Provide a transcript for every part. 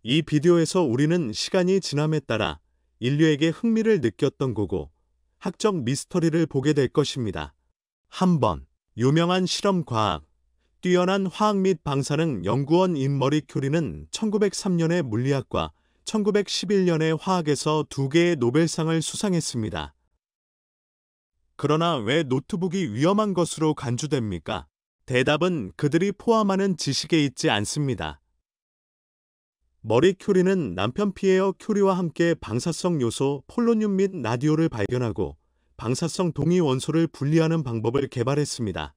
이 비디오에서 우리는 시간이 지남에 따라 인류에게 흥미를 느꼈던 거고 학적 미스터리를 보게 될 것입니다. 한번 유명한 실험 과학, 뛰어난 화학 및 방사능 연구원인 머리 큐리는 1903년에 물리학과 1911년에 화학에서 2개의 노벨상을 수상했습니다. 그러나 왜 노트북이 위험한 것으로 간주됩니까? 대답은 그들이 포함하는 지식에 있지 않습니다. 머리 큐리는 남편 피에어 큐리와 함께 방사성 요소 폴로늄 및 라디오를 발견하고 방사성 동위 원소를 분리하는 방법을 개발했습니다.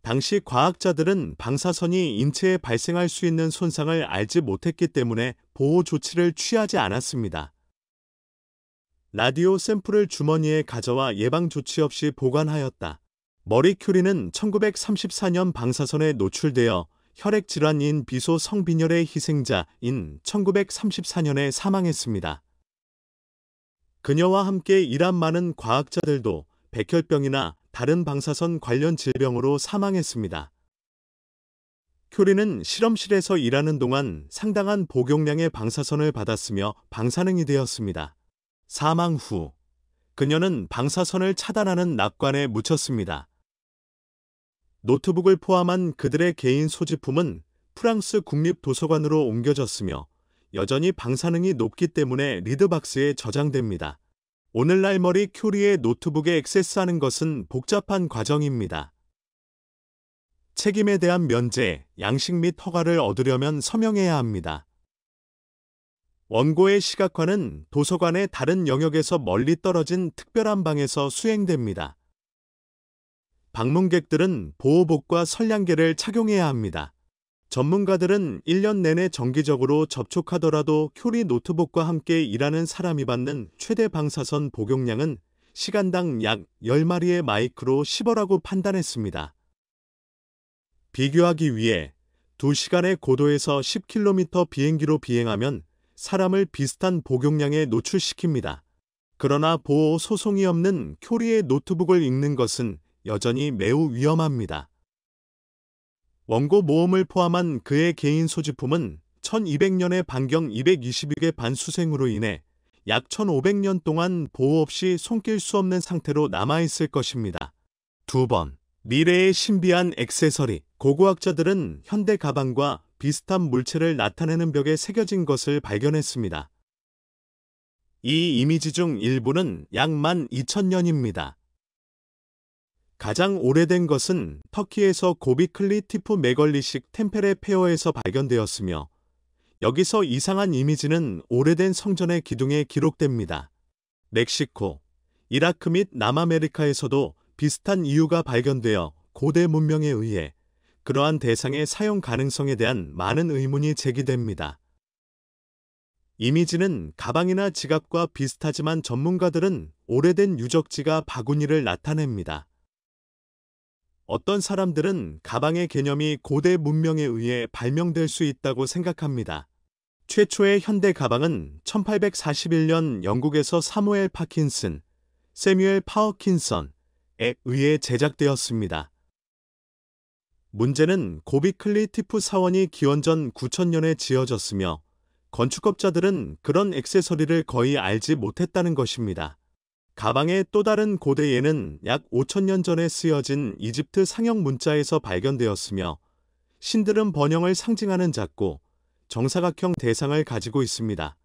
당시 과학자들은 방사선이 인체에 발생할 수 있는 손상을 알지 못했기 때문에 보호 조치를 취하지 않았습니다. 라디오 샘플을 주머니에 가져와 예방 조치 없이 보관하였다. 머리 큐리는 1934년 방사선에 노출되어 혈액질환인 비소 성빈혈의 희생자인 1934년에 사망했습니다. 그녀와 함께 일한 많은 과학자들도 백혈병이나 다른 방사선 관련 질병으로 사망했습니다. 큐리는 실험실에서 일하는 동안 상당한 복용량의 방사선을 받았으며 방사능이 되었습니다. 사망 후 그녀는 방사선을 차단하는 납관에 묻혔습니다. 노트북을 포함한 그들의 개인 소지품은 프랑스 국립도서관으로 옮겨졌으며 여전히 방사능이 높기 때문에 리드박스에 저장됩니다. 오늘날 머리 큐리의 노트북에 액세스하는 것은 복잡한 과정입니다. 책임에 대한 면제, 양식 및 허가를 얻으려면 서명해야 합니다. 원고의 시각화는 도서관의 다른 영역에서 멀리 떨어진 특별한 방에서 수행됩니다. 방문객들은 보호복과 선량계를 착용해야 합니다. 전문가들은 1년 내내 정기적으로 접촉하더라도 큐리 노트북과 함께 일하는 사람이 받는 최대 방사선 복용량은 시간당 약 10마리의 마이크로 10어라고 판단했습니다. 비교하기 위해 2시간의 고도에서 10km 비행기로 비행하면 사람을 비슷한 복용량에 노출시킵니다. 그러나 보호 소송이 없는 큐리의 노트북을 읽는 것은 여전히 매우 위험합니다. 원고 모험을 포함한 그의 개인 소지품은 1200년의 반경 222개 반수생으로 인해 약 1500년 동안 보호 없이 손낄 수 없는 상태로 남아있을 것입니다. 2번, 미래의 신비한 액세서리. 고고학자들은 현대 가방과 비슷한 물체를 나타내는 벽에 새겨진 것을 발견했습니다. 이 이미지 중 일부는 약 12,000년입니다. 가장 오래된 것은 터키에서 고비클리 티프 메걸리식 템페레 페어에서 발견되었으며 여기서 이상한 이미지는 오래된 성전의 기둥에 기록됩니다. 멕시코, 이라크 및 남아메리카에서도 비슷한 이유가 발견되어 고대 문명에 의해 그러한 대상의 사용 가능성에 대한 많은 의문이 제기됩니다. 이미지는 가방이나 지갑과 비슷하지만 전문가들은 오래된 유적지가 바구니를 나타냅니다. 어떤 사람들은 가방의 개념이 고대 문명에 의해 발명될 수 있다고 생각합니다. 최초의 현대 가방은 1841년 영국에서 사무엘 파킨슨, 세뮤엘 파워킨선에 의해 제작되었습니다. 문제는 고비클리 티프 사원이 기원전 9000년에 지어졌으며 건축업자들은 그런 액세서리를 거의 알지 못했다는 것입니다. 가방의 또 다른 고대 예는 약 5000년 전에 쓰여진 이집트 상형 문자에서 발견되었으며 신들은 번영을 상징하는 작고 정사각형 대상을 가지고 있습니다.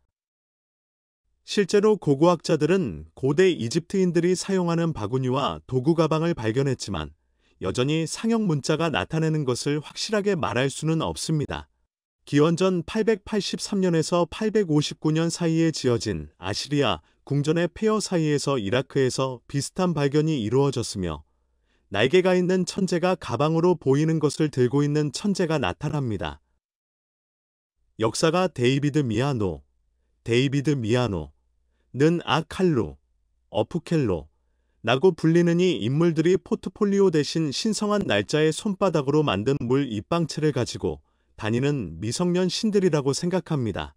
실제로 고고학자들은 고대 이집트인들이 사용하는 바구니와 도구 가방을 발견했지만 여전히 상형 문자가 나타내는 것을 확실하게 말할 수는 없습니다. 기원전 883년에서 859년 사이에 지어진 아시리아 궁전의 폐허 사이에서 이라크에서 비슷한 발견이 이루어졌으며 날개가 있는 천재가 가방으로 보이는 것을 들고 있는 천재가 나타납니다. 역사가 데이비드 미아노는 아칼루, 어프켈로 라고 불리는 이 인물들이 포트폴리오 대신 신성한 날짜의 손바닥으로 만든 물 입방체를 가지고 다니는 미성년 신들이라고 생각합니다.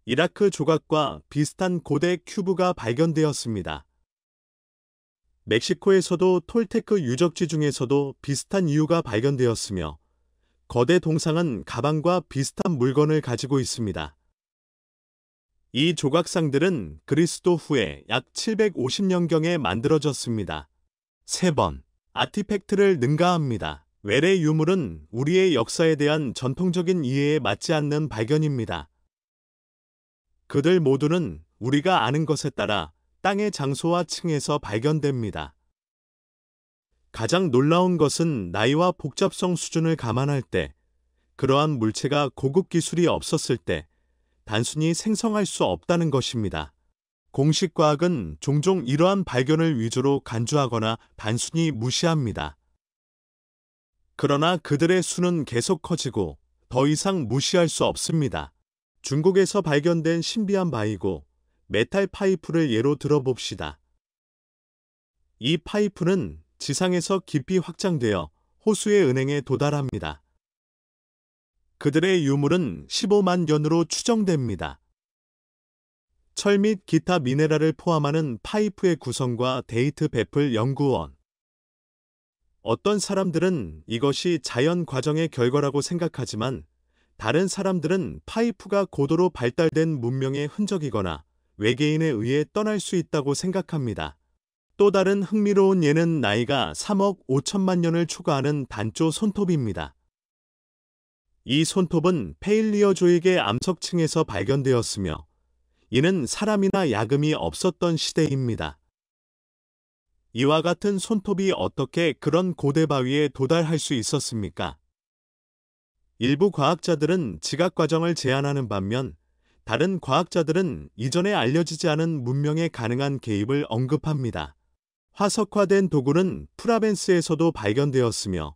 이라크 조각과 비슷한 고대 큐브가 발견되었습니다. 멕시코에서도 톨테크 유적지 중에서도 비슷한 이유가 발견되었으며 거대 동상은 가방과 비슷한 물건을 가지고 있습니다. 이 조각상들은 그리스도 후에 약 750년경에 만들어졌습니다. 3번. 아티팩트를 능가합니다. 외래 유물은 우리의 역사에 대한 전통적인 이해에 맞지 않는 발견입니다. 그들 모두는 우리가 아는 것에 따라 땅의 장소와 층에서 발견됩니다. 가장 놀라운 것은 나이와 복잡성 수준을 감안할 때, 그러한 물체가 고급 기술이 없었을 때 단순히 생성할 수 없다는 것입니다. 공식 과학은 종종 이러한 발견을 위주로 간주하거나 단순히 무시합니다. 그러나 그들의 수는 계속 커지고 더 이상 무시할 수 없습니다. 중국에서 발견된 신비한 바이고 메탈 파이프를 예로 들어봅시다. 이 파이프는 지상에서 깊이 확장되어 호수의 은행에 도달합니다. 그들의 유물은 15만 년으로 추정됩니다. 철 및 기타 미네랄을 포함하는 파이프의 구성과 데이트 베풀 연구원. 어떤 사람들은 이것이 자연 과정의 결과라고 생각하지만 다른 사람들은 파이프가 고도로 발달된 문명의 흔적이거나 외계인에 의해 떠날 수 있다고 생각합니다. 또 다른 흥미로운 예는 나이가 3억 5천만 년을 초과하는 단조 손톱입니다. 이 손톱은 페일리어조익의 암석층에서 발견되었으며 이는 사람이나 야금이 없었던 시대입니다. 이와 같은 손톱이 어떻게 그런 고대 바위에 도달할 수 있었습니까? 일부 과학자들은 지각 과정을 제안하는 반면 다른 과학자들은 이전에 알려지지 않은 문명에 가능한 개입을 언급합니다. 화석화된 도구는 프라벤스에서도 발견되었으며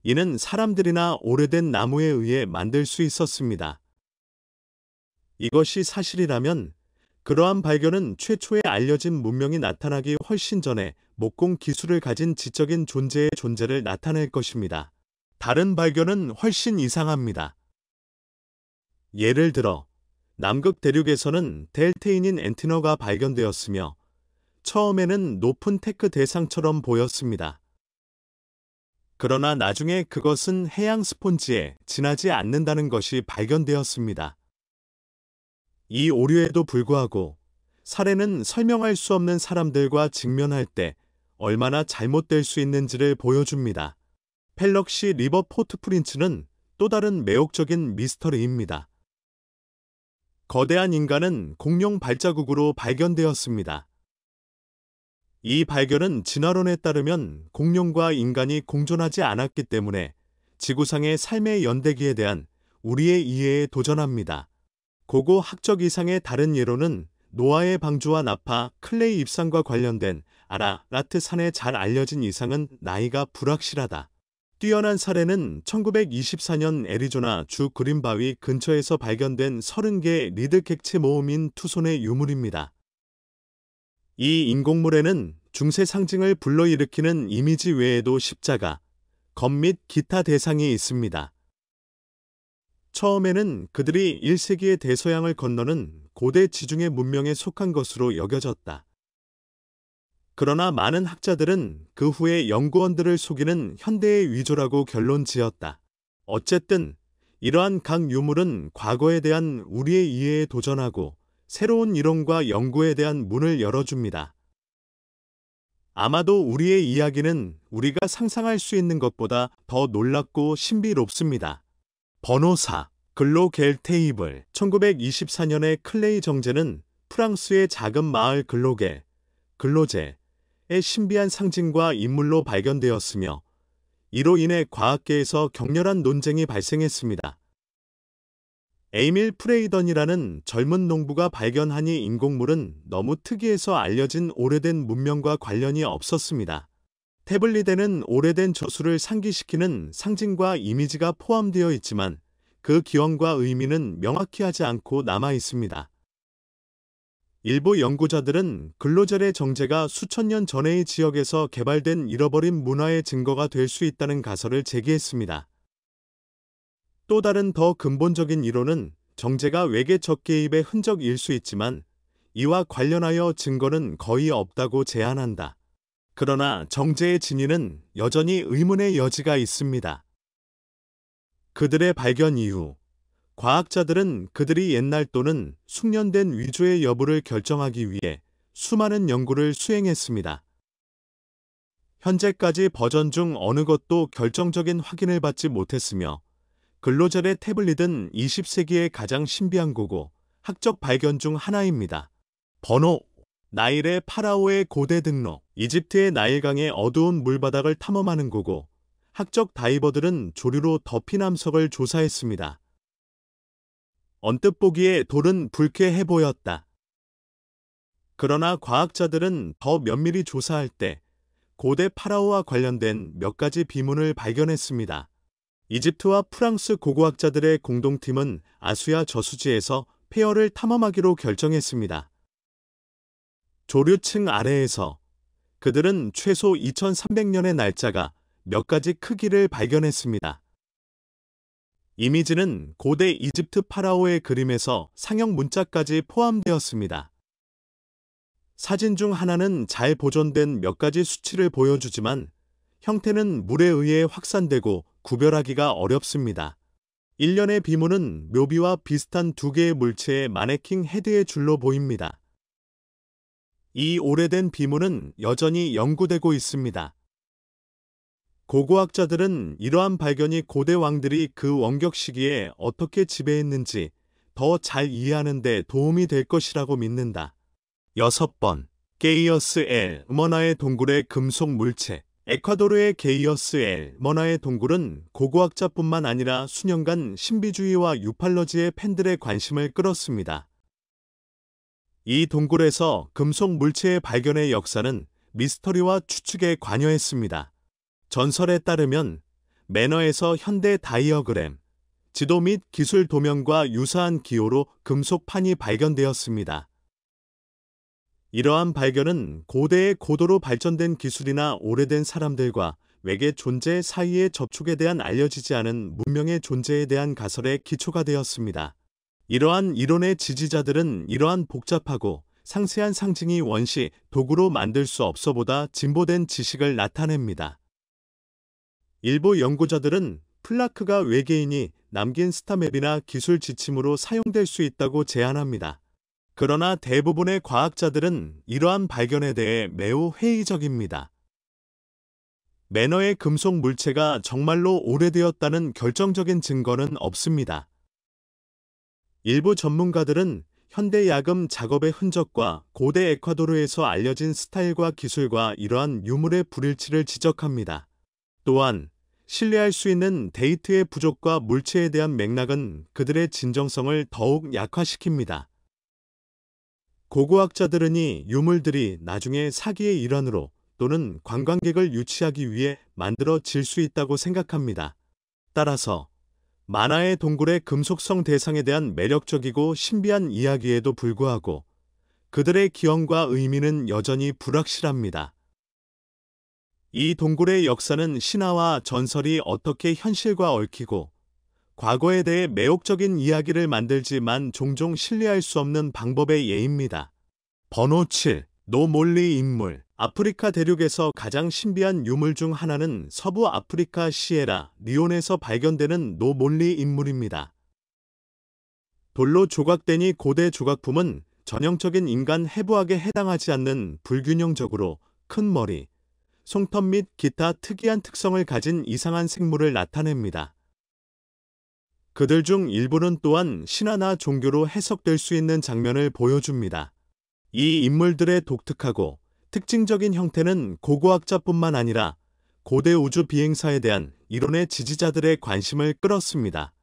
이는 사람들이나 오래된 나무에 의해 만들 수 있었습니다. 이것이 사실이라면 그러한 발견은 최초의 알려진 문명이 나타나기 훨씬 전에 목공 기술을 가진 지적인 존재의 존재를 나타낼 것입니다. 다른 발견은 훨씬 이상합니다. 예를 들어 남극 대륙에서는 델테인인 엔티너가 발견되었으며 처음에는 높은 테크 대상처럼 보였습니다. 그러나 나중에 그것은 해양 스폰지에 지나지 않는다는 것이 발견되었습니다. 이 오류에도 불구하고 사례는 설명할 수 없는 사람들과 직면할 때 얼마나 잘못될 수 있는지를 보여줍니다. 펠럭시 리버 포트프린츠는 또 다른 매혹적인 미스터리입니다. 거대한 인간은 공룡 발자국으로 발견되었습니다. 이 발견은 진화론에 따르면 공룡과 인간이 공존하지 않았기 때문에 지구상의 삶의 연대기에 대한 우리의 이해에 도전합니다. 고고 학적 이상의 다른 예로는 노아의 방주와 나파, 클레이 입상과 관련된 아라라트 산에 잘 알려진 이상은 나이가 불확실하다. 뛰어난 사례는 1924년 애리조나 주 그린바위 근처에서 발견된 30개의 리드 객체 모음인 투손의 유물입니다. 이 인공물에는 중세 상징을 불러일으키는 이미지 외에도 십자가, 검 및 기타 대상이 있습니다. 처음에는 그들이 1세기의 대서양을 건너는 고대 지중해 문명에 속한 것으로 여겨졌다. 그러나 많은 학자들은 그 후에 연구원들을 속이는 현대의 위조라고 결론 지었다. 어쨌든 이러한 각 유물은 과거에 대한 우리의 이해에 도전하고 새로운 이론과 연구에 대한 문을 열어줍니다. 아마도 우리의 이야기는 우리가 상상할 수 있는 것보다 더 놀랍고 신비롭습니다. 번호 4. 글로겔 테이블. 1924년의 클레이 정제는 프랑스의 작은 마을 글로제의 신비한 상징과 인물로 발견되었으며 이로 인해 과학계에서 격렬한 논쟁이 발생했습니다. 에이밀 프레이던이라는 젊은 농부가 발견한 이 인공물은 너무 특이해서 알려진 오래된 문명과 관련이 없었습니다. 태블릿에는 오래된 저술을 상기시키는 상징과 이미지가 포함되어 있지만 그 기원과 의미는 명확히 하지 않고 남아 있습니다. 일부 연구자들은 글로젤의 정제가 수천 년 전의 지역에서 개발된 잃어버린 문화의 증거가 될 수 있다는 가설을 제기했습니다. 또 다른 더 근본적인 이론은 정제가 외계 적개입의 흔적일 수 있지만 이와 관련하여 증거는 거의 없다고 제안한다. 그러나 정제의 진위는 여전히 의문의 여지가 있습니다. 그들의 발견 이후 과학자들은 그들이 옛날 또는 숙련된 위조의 여부를 결정하기 위해 수많은 연구를 수행했습니다. 현재까지 버전 중 어느 것도 결정적인 확인을 받지 못했으며 글로젤의 태블릿은 20세기의 가장 신비한 고고 학적 발견 중 하나입니다. 번호 나일의 파라오의 고대 등록 이집트의 나일강의 어두운 물바닥을 탐험하는 고고 학적 다이버들은 조류로 덮인 암석을 조사했습니다. 언뜻 보기에 돌은 불쾌해 보였다. 그러나 과학자들은 더 면밀히 조사할 때 고대 파라오와 관련된 몇 가지 비문을 발견했습니다. 이집트와 프랑스 고고학자들의 공동팀은 아수야 저수지에서 폐허를 탐험하기로 결정했습니다. 조류층 아래에서 그들은 최소 2300년의 날짜가 몇 가지 크기를 발견했습니다. 이미지는 고대 이집트 파라오의 그림에서 상형 문자까지 포함되었습니다. 사진 중 하나는 잘 보존된 몇 가지 수치를 보여주지만 형태는 물에 의해 확산되고 구별하기가 어렵습니다. 일련의 비문은 묘비와 비슷한 두 개의 물체의 마네킹 헤드의 줄로 보입니다. 이 오래된 비문은 여전히 연구되고 있습니다. 고고학자들은 이러한 발견이 고대 왕들이 그 원격 시기에 어떻게 지배했는지 더 잘 이해하는 데 도움이 될 것이라고 믿는다. 6번. 게이어스 엘 머나의 동굴의 금속 물체 에콰도르의 게이어스 엘 머나의 동굴은 고고학자뿐만 아니라 수년간 신비주의와 유팔러지의 팬들의 관심을 끌었습니다. 이 동굴에서 금속 물체의 발견의 역사는 미스터리와 추측에 관여했습니다. 전설에 따르면 매너에서 현대 다이어그램, 지도 및 기술 도면과 유사한 기호로 금속판이 발견되었습니다. 이러한 발견은 고대의 고도로 발전된 기술이나 오래된 사람들과 외계 존재 사이의 접촉에 대한 알려지지 않은 문명의 존재에 대한 가설의 기초가 되었습니다. 이러한 이론의 지지자들은 이러한 복잡하고 상세한 상징이 원시 도구로 만들 수 없어보다 진보된 지식을 나타냅니다. 일부 연구자들은 플라크가 외계인이 남긴 스타맵이나 기술 지침으로 사용될 수 있다고 제안합니다. 그러나 대부분의 과학자들은 이러한 발견에 대해 매우 회의적입니다. 매너의 금속 물체가 정말로 오래되었다는 결정적인 증거는 없습니다. 일부 전문가들은 현대 야금 작업의 흔적과 고대 에콰도르에서 알려진 스타일과 기술과 이러한 유물의 불일치를 지적합니다. 또한 신뢰할 수 있는 데이터의 부족과 물체에 대한 맥락은 그들의 진정성을 더욱 약화시킵니다. 고고학자들은 이 유물들이 나중에 사기의 일환으로 또는 관광객을 유치하기 위해 만들어질 수 있다고 생각합니다. 따라서 만화의 동굴의 금속성 대상에 대한 매력적이고 신비한 이야기에도 불구하고 그들의 기원과 의미는 여전히 불확실합니다. 이 동굴의 역사는 신화와 전설이 어떻게 현실과 얽히고 과거에 대해 매혹적인 이야기를 만들지만 종종 신뢰할 수 없는 방법의 예입니다. 번호 7. 노몰리 인물 아프리카 대륙에서 가장 신비한 유물 중 하나는 서부 아프리카 시에라 리온에서 발견되는 노몰리 인물입니다. 돌로 조각된 이 고대 조각품은 전형적인 인간 해부학에 해당하지 않는 불균형적으로 큰 머리, 손톱 및 기타 특이한 특성을 가진 이상한 생물을 나타냅니다. 그들 중 일부는 또한 신화나 종교로 해석될 수 있는 장면을 보여줍니다. 이 인물들의 독특하고 특징적인 형태는 고고학자뿐만 아니라 고대 우주 비행사에 대한 이론의 지지자들의 관심을 끌었습니다.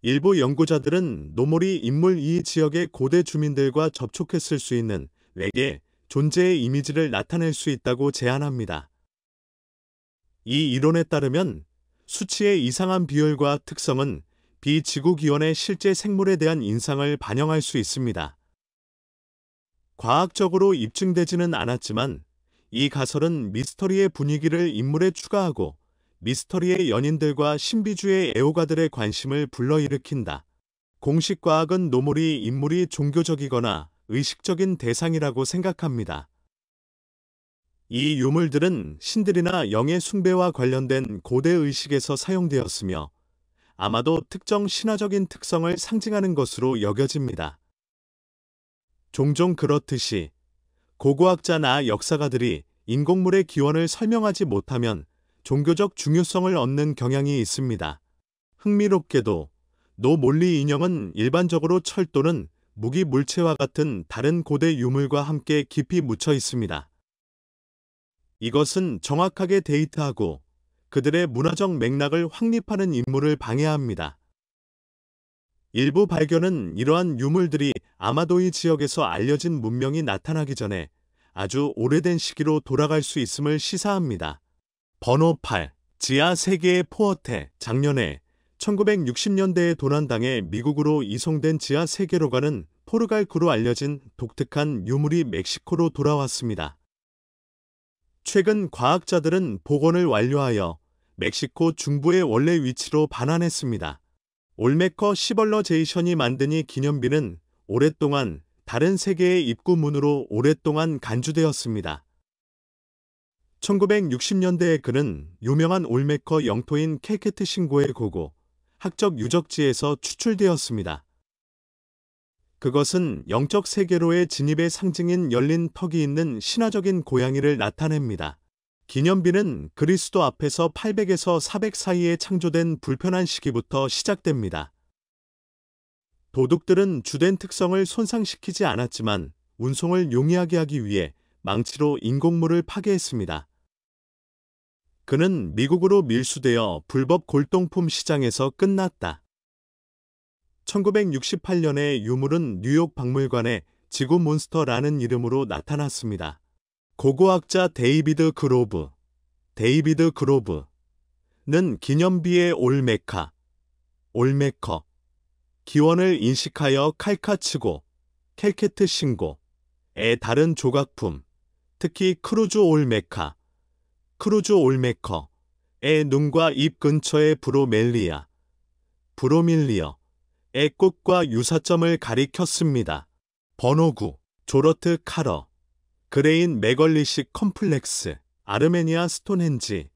일부 연구자들은 노몰이 인물 이 지역의 고대 주민들과 접촉했을 수 있는 외계 존재의 이미지를 나타낼 수 있다고 제안합니다. 이 이론에 따르면 수치의 이상한 비율과 특성은 비지구 기원의 실제 생물에 대한 인상을 반영할 수 있습니다. 과학적으로 입증되지는 않았지만 이 가설은 미스터리의 분위기를 인물에 추가하고 미스터리의 연인들과 신비주의 애호가들의 관심을 불러일으킨다. 공식 과학은 노몰이 인물이 종교적이거나 의식적인 대상이라고 생각합니다. 이 유물들은 신들이나 영의 숭배와 관련된 고대 의식에서 사용되었으며 아마도 특정 신화적인 특성을 상징하는 것으로 여겨집니다. 종종 그렇듯이 고고학자나 역사가들이 인공물의 기원을 설명하지 못하면 종교적 중요성을 얻는 경향이 있습니다. 흥미롭게도 노몰리 인형은 일반적으로 철 또는 무기 물체와 같은 다른 고대 유물과 함께 깊이 묻혀 있습니다. 이것은 정확하게 데이트하고 그들의 문화적 맥락을 확립하는 임무를 방해합니다. 일부 발견은 이러한 유물들이 아마도이 지역에서 알려진 문명이 나타나기 전에 아주 오래된 시기로 돌아갈 수 있음을 시사합니다. 번호 8. 지하 세계의 포어테. 작년에 1960년대에 도난당해 미국으로 이송된 지하 세계로가는 포르갈구로 알려진 독특한 유물이 멕시코로 돌아왔습니다. 최근 과학자들은 복원을 완료하여 멕시코 중부의 원래 위치로 반환했습니다. 올메커 시벌러제이션이 만든 이 기념비는 오랫동안 다른 세계의 입구문으로 오랫동안 간주되었습니다. 1960년대에 그는 유명한 올메커 영토인 켈케트 신고의 고고, 학적 유적지에서 추출되었습니다. 그것은 영적 세계로의 진입의 상징인 열린 턱이 있는 신화적인 고양이를 나타냅니다. 기념비는 그리스도 앞에서 800에서 400 사이에 창조된 불편한 시기부터 시작됩니다. 도둑들은 주된 특성을 손상시키지 않았지만 운송을 용이하게 하기 위해 망치로 인공물을 파괴했습니다. 그는 미국으로 밀수되어 불법 골동품 시장에서 끝났다. 1968년에 유물은 뉴욕 박물관에 지구 몬스터라는 이름으로 나타났습니다. 고고학자 데이비드 그로브는 기념비의 올메커, 기원을 인식하여 칼카츠고, 켈케트 신고의 다른 조각품, 특히 크루즈 올메커의 눈과 입 근처의 브로밀리어의 꽃과 유사점을 가리켰습니다. 번호 9. 조러트 카러, 그레인 메걸리식 컴플렉스, 아르메니아 스톤헨지,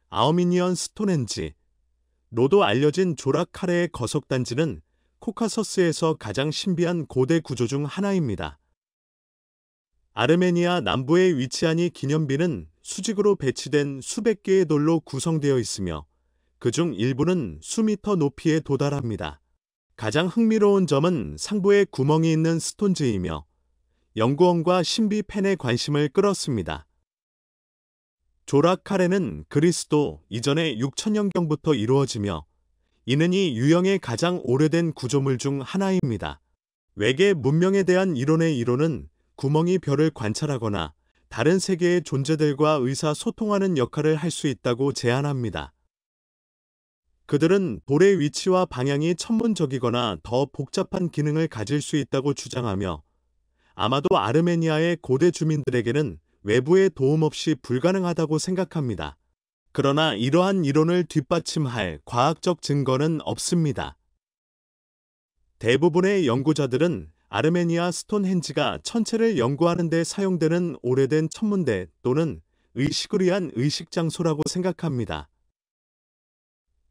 아우미니언 스톤헨지, 로도 알려진 조락 카레의 거석단지는 코카서스에서 가장 신비한 고대 구조 중 하나입니다. 아르메니아 남부에 위치한 이 기념비는 수직으로 배치된 수백 개의 돌로 구성되어 있으며 그중 일부는 수미터 높이에 도달합니다. 가장 흥미로운 점은 상부에 구멍이 있는 스톤즈이며 연구원과 신비 팬의 관심을 끌었습니다. 조락 카레는 그리스도 이전의 6000년경부터 이루어지며 이는 이 유형의 가장 오래된 구조물 중 하나입니다. 외계 문명에 대한 이론의 이론은 구멍이 별을 관찰하거나 다른 세계의 존재들과 의사소통하는 역할을 할 수 있다고 제안합니다. 그들은 돌의 위치와 방향이 천문적이거나 더 복잡한 기능을 가질 수 있다고 주장하며 아마도 아르메니아의 고대 주민들에게는 외부의 도움 없이 불가능하다고 생각합니다. 그러나 이러한 이론을 뒷받침할 과학적 증거는 없습니다. 대부분의 연구자들은 아르메니아 스톤헨지가 천체를 연구하는 데 사용되는 오래된 천문대 또는 의식을 위한 의식 장소라고 생각합니다.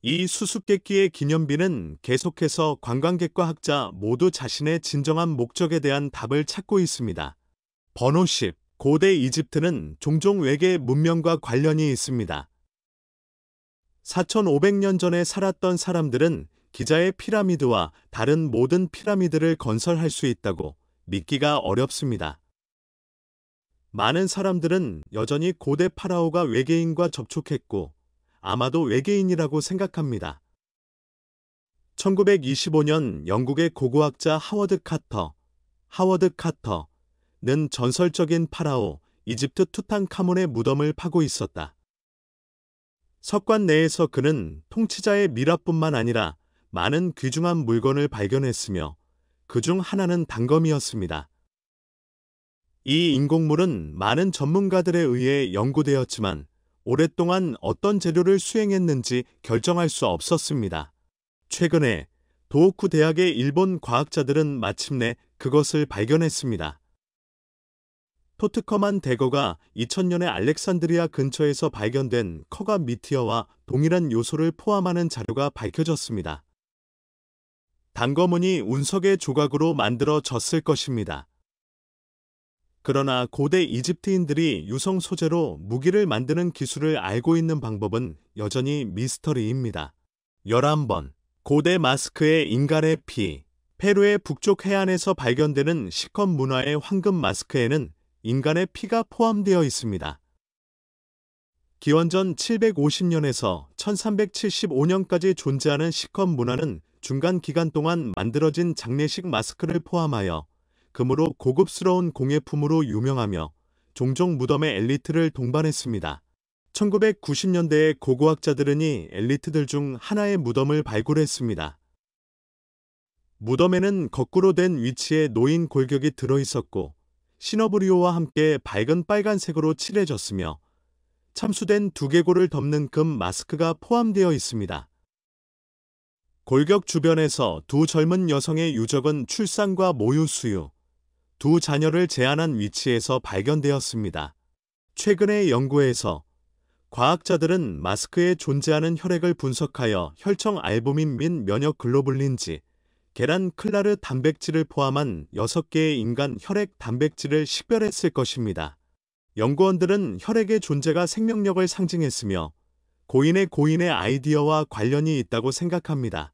이 수수께끼의 기념비는 계속해서 관광객과 학자 모두 자신의 진정한 목적에 대한 답을 찾고 있습니다. 번호 10. 고대 이집트는 종종 외계 문명과 관련이 있습니다. 4500년 전에 살았던 사람들은 기자의 피라미드와 다른 모든 피라미드를 건설할 수 있다고 믿기가 어렵습니다. 많은 사람들은 여전히 고대 파라오가 외계인과 접촉했고 아마도 외계인이라고 생각합니다. 1925년 영국의 고고학자 하워드 카터는 전설적인 파라오 이집트 투탕카몬의 무덤을 파고 있었다. 석관 내에서 그는 통치자의 미라뿐만 아니라 많은 귀중한 물건을 발견했으며 그중 하나는 단검이었습니다. 이 인공물은 많은 전문가들에 의해 연구되었지만 오랫동안 어떤 재료를 수행했는지 결정할 수 없었습니다. 최근에 도호쿠 대학의 일본 과학자들은 마침내 그것을 발견했습니다. 토트커만 대거가 2000년에 알렉산드리아 근처에서 발견된 커가 미티어와 동일한 요소를 포함하는 자료가 밝혀졌습니다. 단거문이 운석의 조각으로 만들어졌을 것입니다. 그러나 고대 이집트인들이 유성 소재로 무기를 만드는 기술을 알고 있는 방법은 여전히 미스터리입니다. 11번. 고대 마스크의 인간의 피. 페루의 북쪽 해안에서 발견되는 시컷 문화의 황금 마스크에는 인간의 피가 포함되어 있습니다. 기원전 750년에서 1375년까지 존재하는 시컷 문화는 중간 기간 동안 만들어진 장례식 마스크를 포함하여 금으로 고급스러운 공예품으로 유명하며 종종 무덤의 엘리트를 동반했습니다. 1990년대에 고고학자들은 이 엘리트들 중 하나의 무덤을 발굴했습니다. 무덤에는 거꾸로 된 위치에 놓인 골격이 들어있었고 시너브리오와 함께 밝은 빨간색으로 칠해졌으며 참수된 두개골을 덮는 금 마스크가 포함되어 있습니다. 골격 주변에서 두 젊은 여성의 유적은 출산과 모유 수유, 두 자녀를 제한한 위치에서 발견되었습니다. 최근의 연구에서 과학자들은 마스크에 존재하는 혈액을 분석하여 혈청 알부민 및 면역 글로불린지, 계란 클라르 단백질을 포함한 6개의 인간 혈액 단백질을 식별했을 것입니다. 연구원들은 혈액의 존재가 생명력을 상징했으며 고인의 아이디어와 관련이 있다고 생각합니다.